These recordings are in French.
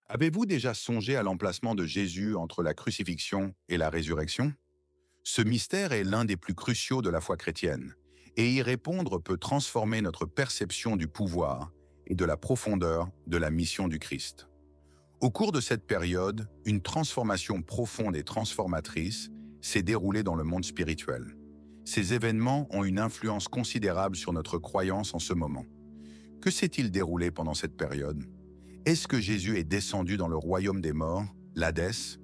Avez-vous déjà songé à l'emplacement de Jésus entre la crucifixion et la résurrection? Ce mystère est l'un des plus cruciaux de la foi chrétienne, et y répondre peut transformer notre perception du pouvoir et de la profondeur de la mission du Christ. Au cours de cette période, une transformation profonde et transformatrice s'est déroulée dans le monde spirituel. Ces événements ont une influence considérable sur notre croyance en ce moment. Que s'est-il déroulé pendant cette période? Est-ce que Jésus est descendu dans le royaume des morts, l'Hadès,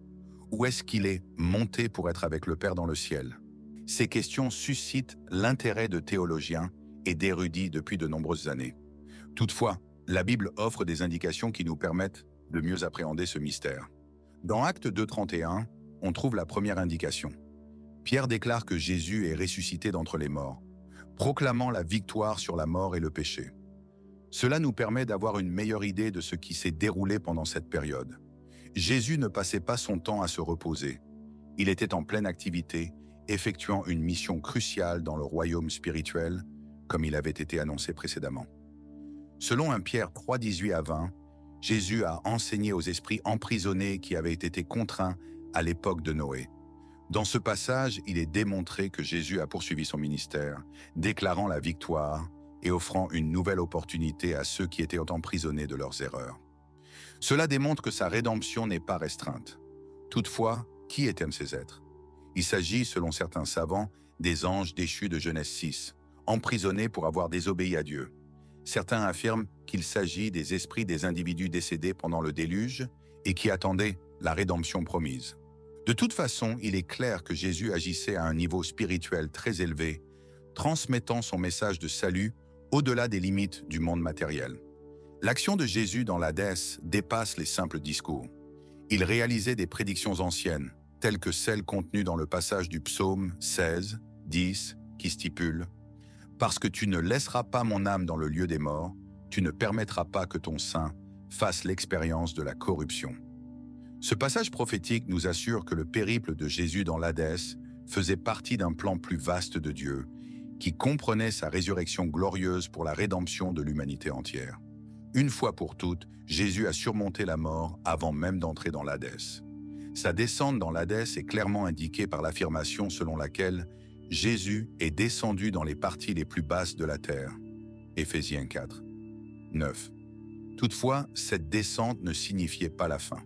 ou est-ce qu'il est monté pour être avec le Père dans le ciel? Ces questions suscitent l'intérêt de théologiens et d'érudits depuis de nombreuses années. Toutefois, la Bible offre des indications qui nous permettent de mieux appréhender ce mystère. Dans Actes 2:31, on trouve la première indication. Pierre déclare que Jésus est ressuscité d'entre les morts, proclamant la victoire sur la mort et le péché. Cela nous permet d'avoir une meilleure idée de ce qui s'est déroulé pendant cette période. Jésus ne passait pas son temps à se reposer. Il était en pleine activité, effectuant une mission cruciale dans le royaume spirituel, comme il avait été annoncé précédemment. Selon 1 Pierre 3:18 à 20, Jésus a enseigné aux esprits emprisonnés qui avaient été contraints à l'époque de Noé. Dans ce passage, il est démontré que Jésus a poursuivi son ministère, déclarant la victoire et offrant une nouvelle opportunité à ceux qui étaient emprisonnés de leurs erreurs. Cela démontre que sa rédemption n'est pas restreinte. Toutefois, qui étaient ces êtres? Il s'agit, selon certains savants, des anges déchus de Genèse 6, emprisonnés pour avoir désobéi à Dieu. Certains affirment qu'il s'agit des esprits des individus décédés pendant le déluge et qui attendaient la rédemption promise. De toute façon, il est clair que Jésus agissait à un niveau spirituel très élevé, transmettant son message de salut au-delà des limites du monde matériel. L'action de Jésus dans l'Hadès dépasse les simples discours. Il réalisait des prédictions anciennes, telles que celles contenues dans le passage du psaume 16, 10, qui stipule « Parce que tu ne laisseras pas mon âme dans le lieu des morts, tu ne permettras pas que ton sein fasse l'expérience de la corruption. » Ce passage prophétique nous assure que le périple de Jésus dans l'Hadès faisait partie d'un plan plus vaste de Dieu, qui comprenait sa résurrection glorieuse pour la rédemption de l'humanité entière. Une fois pour toutes, Jésus a surmonté la mort avant même d'entrer dans l'Hadès. Sa descente dans l'Hadès est clairement indiquée par l'affirmation selon laquelle Jésus est descendu dans les parties les plus basses de la terre. Éphésiens 4, 9. Toutefois, cette descente ne signifiait pas la fin.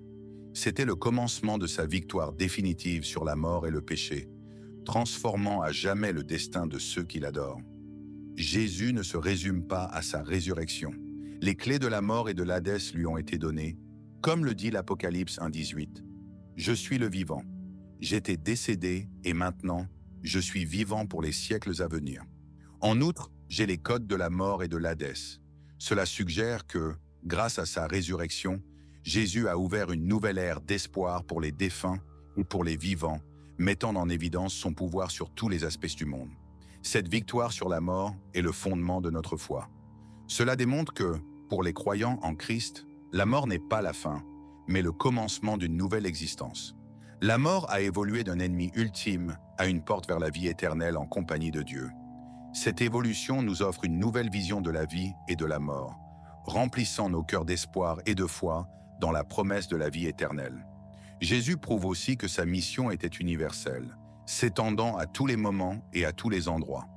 C'était le commencement de sa victoire définitive sur la mort et le péché, transformant à jamais le destin de ceux qui l'adorent. Jésus ne se résume pas à sa résurrection. Les clés de la mort et de l'Hadès lui ont été données, comme le dit l'Apocalypse 1:18. « Je suis le vivant. J'étais décédé et maintenant, je suis vivant pour les siècles à venir. En outre, j'ai les codes de la mort et de l'Hadès. Cela suggère que, grâce à sa résurrection, Jésus a ouvert une nouvelle ère d'espoir pour les défunts et pour les vivants, mettant en évidence son pouvoir sur tous les aspects du monde. Cette victoire sur la mort est le fondement de notre foi. Cela démontre que, pour les croyants en Christ, la mort n'est pas la fin, mais le commencement d'une nouvelle existence. La mort a évolué d'un ennemi ultime à une porte vers la vie éternelle en compagnie de Dieu. Cette évolution nous offre une nouvelle vision de la vie et de la mort, remplissant nos cœurs d'espoir et de foi dans la promesse de la vie éternelle. Jésus prouve aussi que sa mission était universelle, s'étendant à tous les moments et à tous les endroits.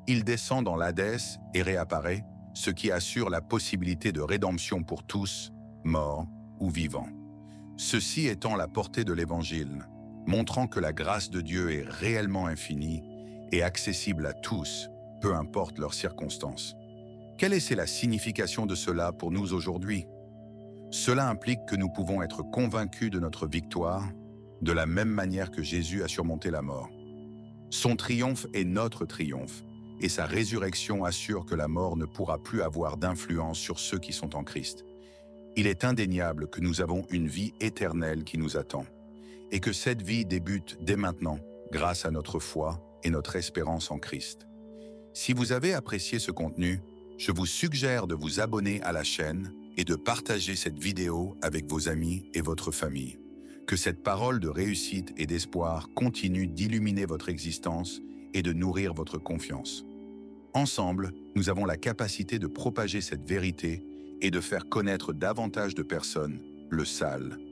Il descend dans l'Hadès et réapparaît, ce qui assure la possibilité de rédemption pour tous, morts ou vivants. Ceci étant la portée de l'Évangile, montrant que la grâce de Dieu est réellement infinie et accessible à tous, peu importe leurs circonstances. Quelle est la signification de cela pour nous aujourd'hui? Cela implique que nous pouvons être convaincus de notre victoire, de la même manière que Jésus a surmonté la mort. Son triomphe est notre triomphe, et sa résurrection assure que la mort ne pourra plus avoir d'influence sur ceux qui sont en Christ. Il est indéniable que nous avons une vie éternelle qui nous attend, et que cette vie débute dès maintenant grâce à notre foi et notre espérance en Christ. Si vous avez apprécié ce contenu, je vous suggère de vous abonner à la chaîne et de partager cette vidéo avec vos amis et votre famille. Que cette parole de réussite et d'espoir continue d'illuminer votre existence et de nourrir votre confiance. Ensemble, nous avons la capacité de propager cette vérité et de faire connaître davantage de personnes le sale.